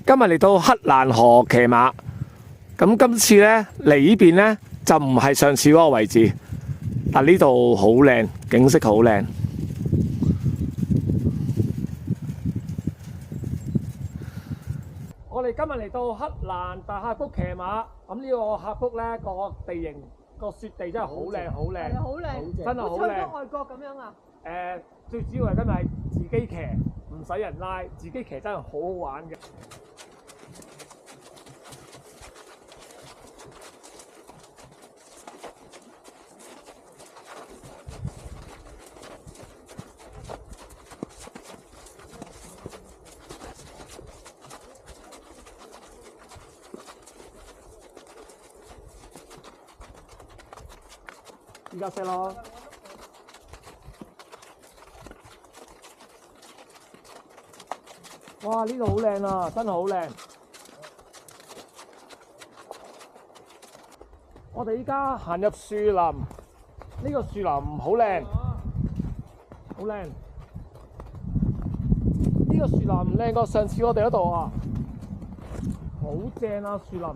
今日嚟到黑蘭河騎馬，咁今次呢嚟呢邊呢，就唔係上次嗰個位置，但呢度好靚，景色好靚。我哋今日嚟到黑蘭大峽谷騎馬，咁呢個峽谷呢個地形個雪地真係好靚，好靚，好靚，真係好靚。好似外國咁樣啊！最主要係今日係自己騎，唔使人拉，自己騎真係好好玩嘅。而家識咯。哇！呢度好靚啊，真係好靚。我哋依家行入樹林，呢個樹林好靚，好靚。呢個樹林靚過上次我哋嗰度啊，好正啊樹林。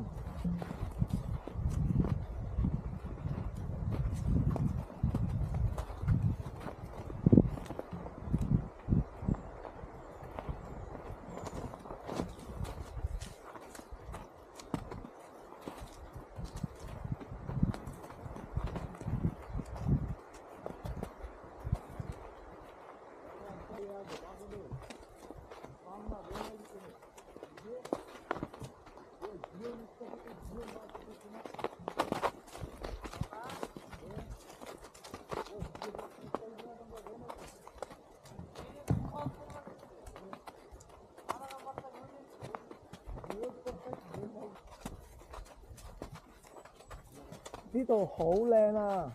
呢度好靚啊！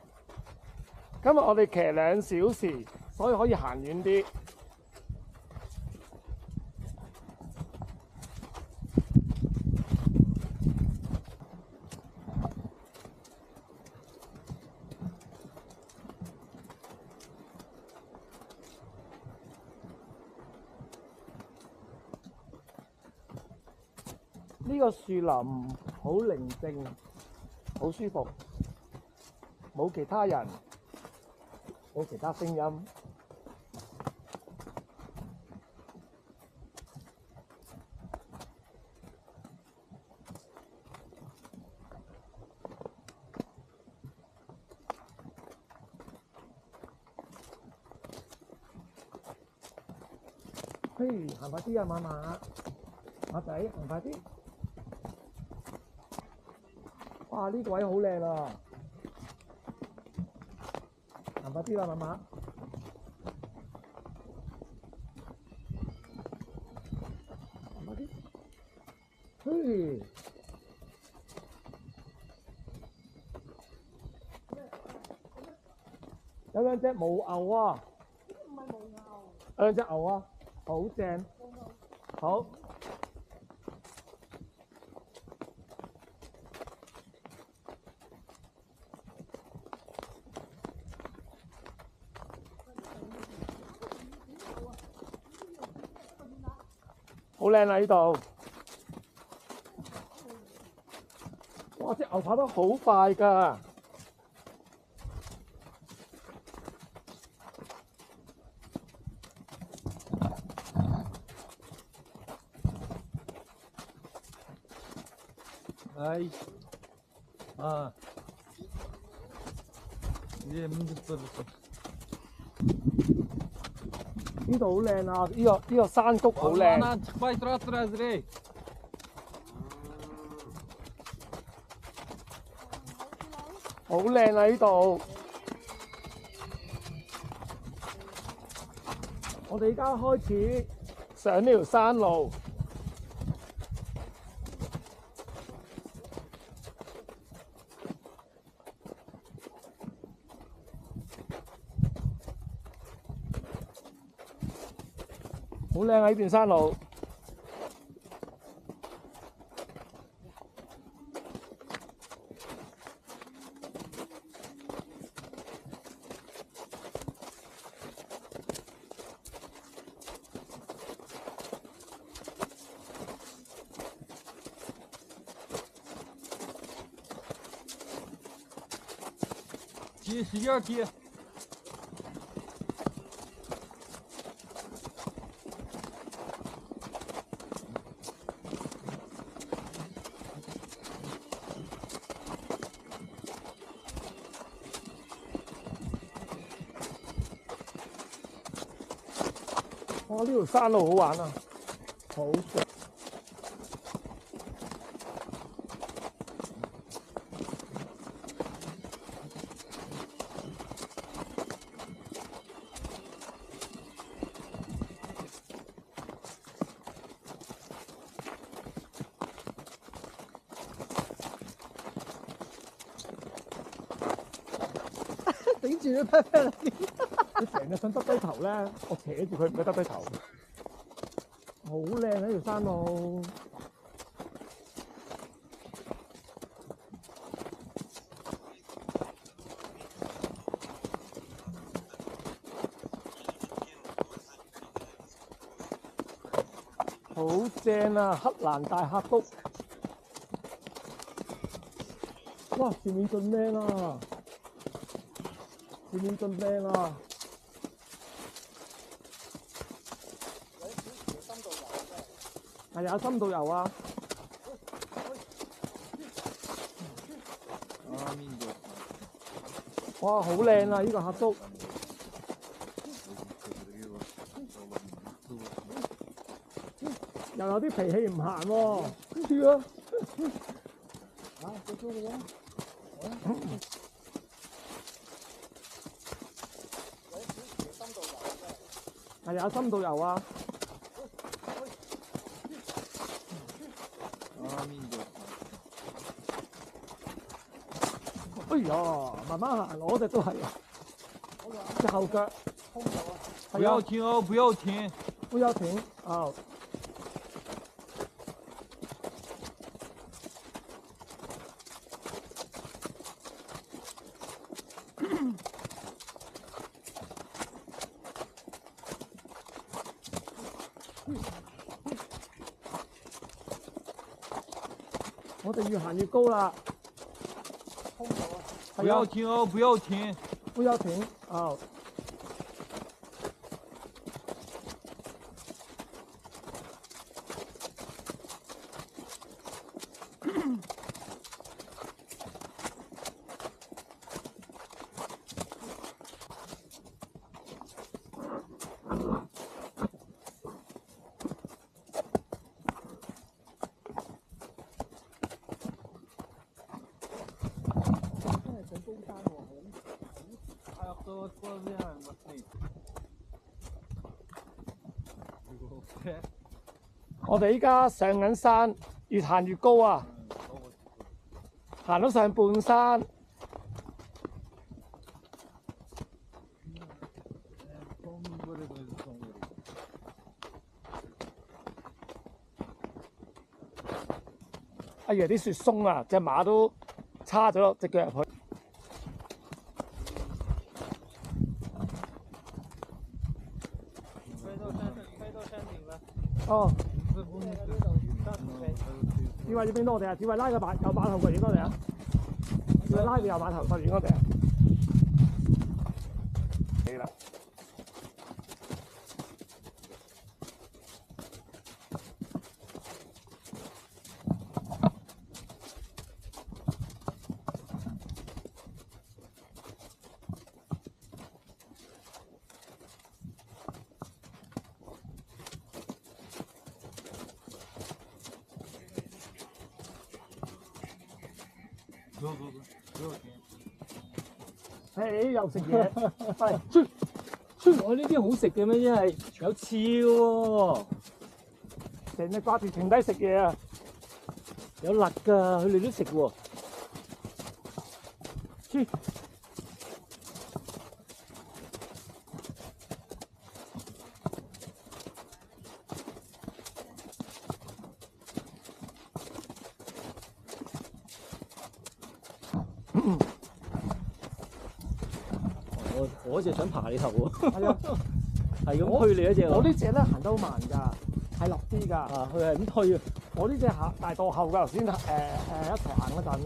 今日我哋騎2小時，所以可以行遠啲。呢個樹林好寧靜，好舒服，冇其他人，冇其他聲音。嘿，行快啲啊，馬仔，行快啲！哇！呢個位好靚啊，行快啲啦，馬。行快啲！嘿，有2隻犛牛啊！唔係犛牛，有2隻牛啊，好正，好。好靚啊！呢度，哇！隻牛跑得好快㗎，Ay, ये मुझे 呢度好靚啊！呢個山谷好靚。 çıkmayı traz re. 好靚啊！呢度，我哋而家開始上呢條山路。好靚啊！呢段山路。踢，使劲踢。哇！呢條山路好玩啊，好正。頂住咗劈劈啦！佢成日想耷低頭咧，我扯住佢唔俾耷低頭。好靚啊！呢條山路。好正啊！黑蘭大峽谷。哇！前面盡靚啊！前面盡靚啊！係啊，深度遊啊！哇，好靚啊！呢個峽谷。又有啲脾氣唔行喎，跟住啊！係啊，深度遊啊！哎呀，慢慢行，我隻都係啊，隻後腳。不要停哦，不要停。不要停啊！我哋越行越高啦，不要停哦，不要停。不要停啊！我哋依家上緊山，越行越高啊！行到上半山，哎呀啲雪鬆啊，隻馬都叉咗隻腳入去。哦，智慧要邊多我哋啊？智慧拉個右碼頭過遠多我哋啊！智慧拉個右碼頭過遠我哋啊！係啦。走走走，不要停。誒又食嘢，係我呢啲好食嘅咩？真係有刺喎，成日掛住停低食嘢啊！有辣㗎，佢哋都食喎。切！我就想爬你頭喎。係啊，係咁推你一隻喎。我呢只咧行得好慢㗎，係落啲㗎。啊，佢係咁推啊。我呢只行大墮後㗎，頭先一齊行嗰陣。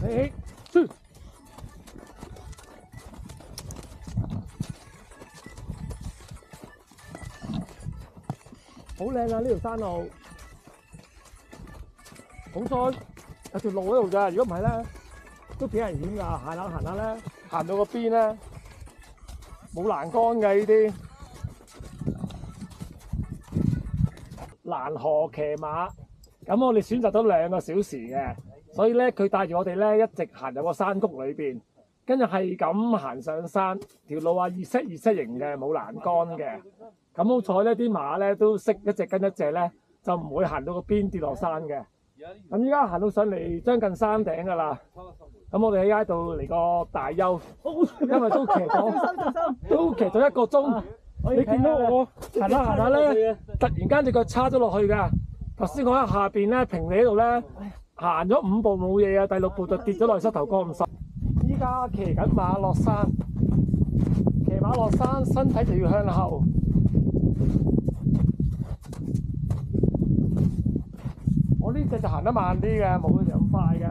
起，出。好靚啊！呢條山路，好彩有條路喺度㗎，如果唔係咧，都幾危險㗎。行下咧，行到個邊咧，冇欄杆嘅呢啲。蘭河騎馬，咁我哋選擇咗2個小時嘅，所以咧佢帶住我哋咧一直行入個山谷裏邊，跟住係咁行上山，條路啊2set 型嘅，冇欄杆嘅。咁好彩咧，啲馬咧都識一隻跟一隻咧，就唔會行到個邊跌落山嘅。咁依家行到上嚟將近山頂㗎啦。咁我哋喺度嚟個大休，因為都騎咗1個鐘。你見到我行下咧，突然間隻腳叉咗落去㗎。頭先我喺下邊咧平地喺度咧，行咗5步冇嘢啊，第6步就跌咗落膝頭哥咁深。依家騎緊馬落山，騎馬落山身體就要向後。我呢隻就行得慢啲嘅，冇佢哋咁快嘅。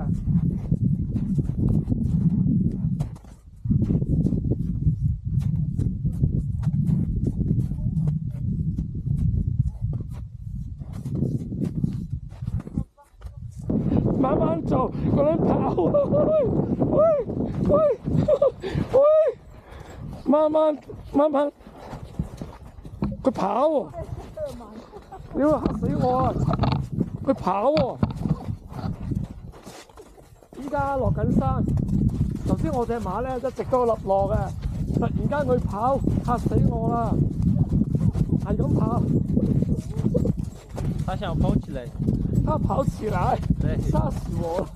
慢慢做，個人跑，喂，慢慢，佢跑喎，你會嚇死我啊！佢跑喎，依家落緊山，頭先我隻馬咧一直都立落嘅，突然間佢跑，嚇死我啦！係咁跑，他想跑起來。他跑起來，嚇死我啦！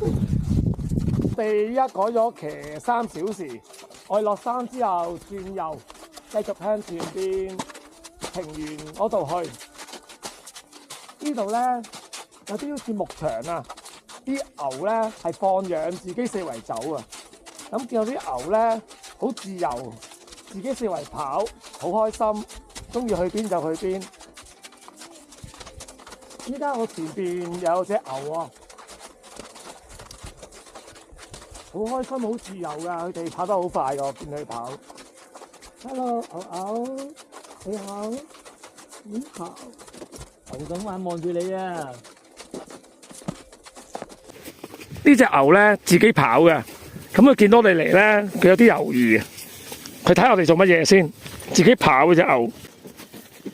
我哋依家改咗騎3小時，我哋落山之後轉右，繼續向前邊平原嗰度去。呢度咧有啲好似牧場啊，啲牛咧係放養自己四圍走啊。咁見到啲牛咧好自由，自己四圍跑，好開心，中意去邊就去邊。依家我前邊有隻牛啊，好開心，好自由噶，佢哋跑得好快噶，我見佢跑。Hello， 牛牛，你好，你好。牛咁眼望住你啊！呢隻牛咧自己跑嘅，咁佢見到我哋嚟咧，佢有啲猶豫，佢睇我哋做乜嘢先，自己跑嗰隻牛。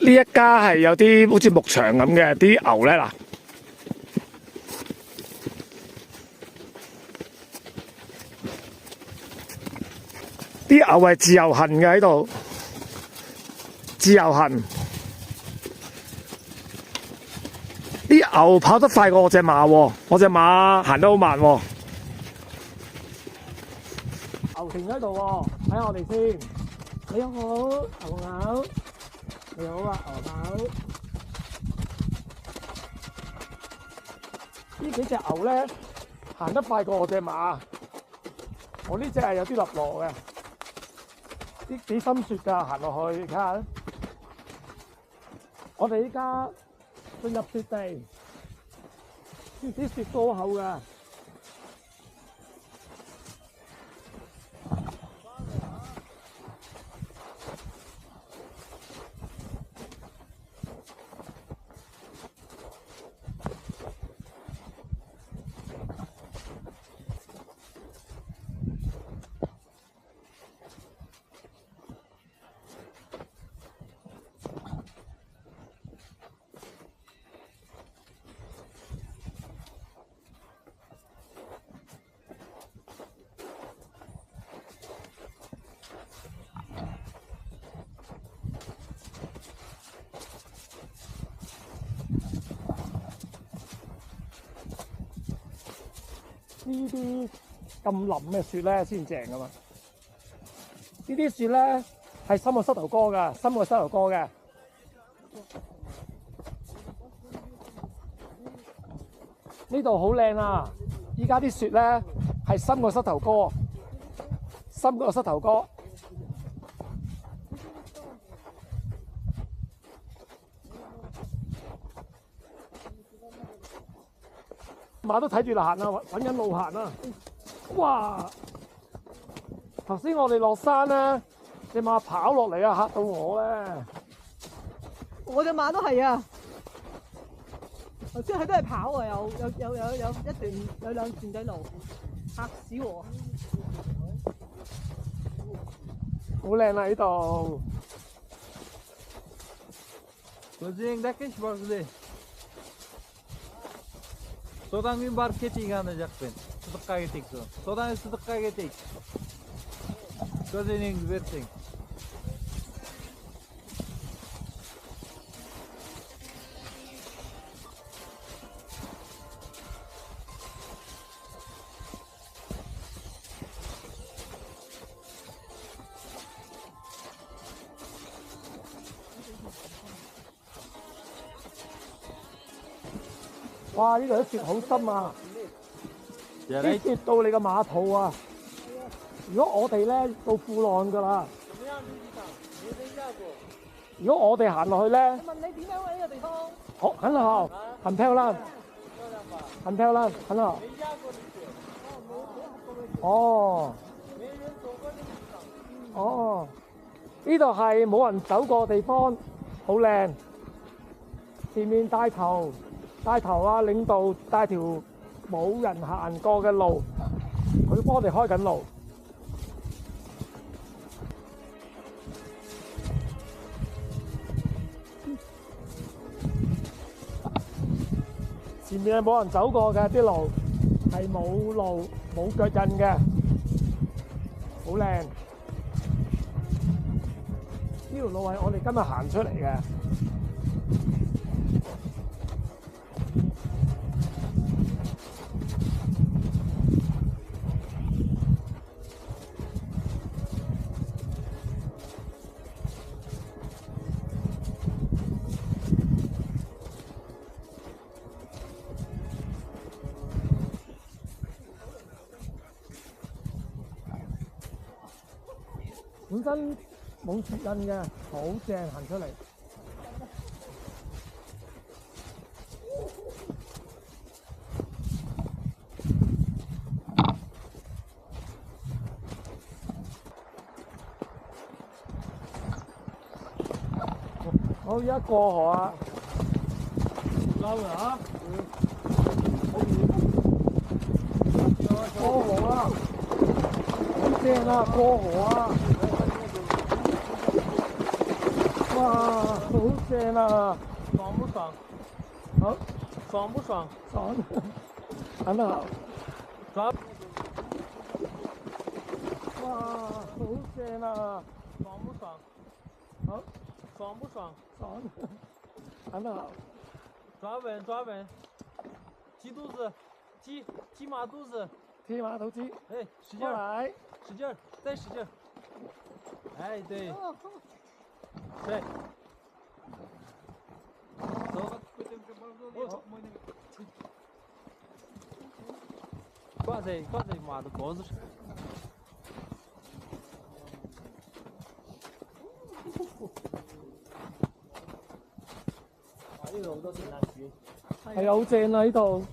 呢一家係有啲好似牧場咁嘅，啲牛咧嗱，啲牛係自由行嘅喺度，自由行。啲牛跑得快過我隻馬喎，我隻馬行得好慢喎。牛停喺度喎，睇下我哋先。你好，牛牛。你好啊，牛牛。呢幾隻牛咧行得快過我隻馬，我呢隻係有啲立落嘅，啲幾深雪㗎，行落去睇下。我哋依家進入雪地，啲雪都好厚㗎。呢啲咁腍嘅雪咧先正噶嘛，呢啲雪咧係深過膝頭哥噶，深過膝頭哥嘅。呢度好靚啊！依家啲雪咧係深過膝頭哥，深過膝頭哥。馬都睇住行啊，揾緊路行啊！哇！頭先我哋落山咧，只馬跑落嚟啊，嚇到我咧！我隻馬都係啊，頭先佢都係跑啊，有一段有兩段仔路，嚇死我！好靚啊呢度！ Gözün dakika şu bakıdı. Sodan gün barıp ketik anlayacakpın. Sıdıkka ketik son. Sodan sıdıkka ketik. Gözünün versin. Wow, 哇！呢度啲雪好深啊， Ya 啲雪到你個馬肚啊！如果我哋咧到褲浪㗎啦，如果我哋行落去咧，問你點樣啊？呢個地方好，很好，很漂亮，很漂亮，很好。哦，哦，呢度係冇人走過嘅地方，好靚。前面帶頭啊，領導帶條冇人行過嘅路，佢幫我哋開緊路。前面係冇人走過嘅啲路，係冇路冇腳印嘅，好靚。呢條路係我哋今日行出嚟嘅。本身冇腳印嘅，好正行出嚟。我而家過河啊！撈啊！過河啊！好正啊！過河啊！哇，好正啊！爽不爽？好，爽不爽？爽，很好。爽哇，好正啊！爽不爽？好，爽不爽？爽，很好。抓稳抓稳，踢肚子，踢马肚子，踢马头肌，哎，使劲过儿，来。使劲儿，再使劲儿。哎，对，对，走，挂在马的脖子上。呢度好多聖誕樹。係啊，好正啊！呢度。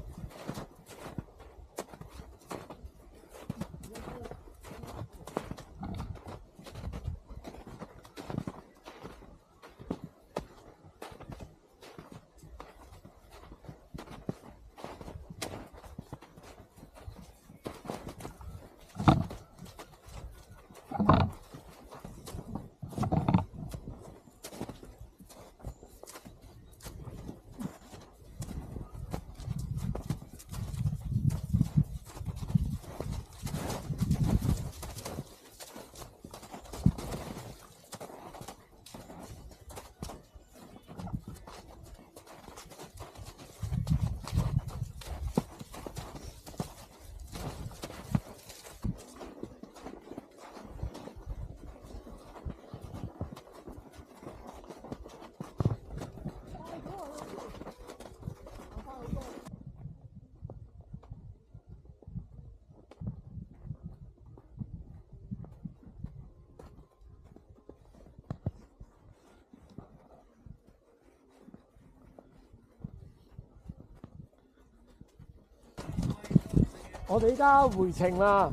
我哋依家回程啦。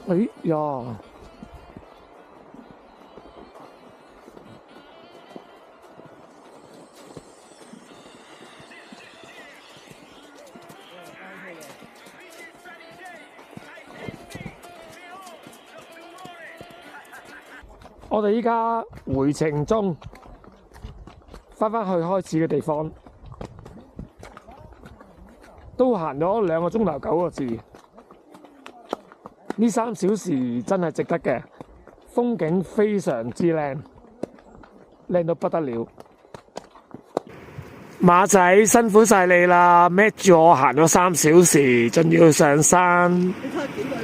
哎呀！我哋依家回程中，返去開始嘅地方，都行咗2個鐘頭9個字。呢3小時真係值得嘅，風景非常之靚，靚到不得了。馬仔辛苦晒你啦，孭住我行咗3小時，仲要上山。你睇下幾個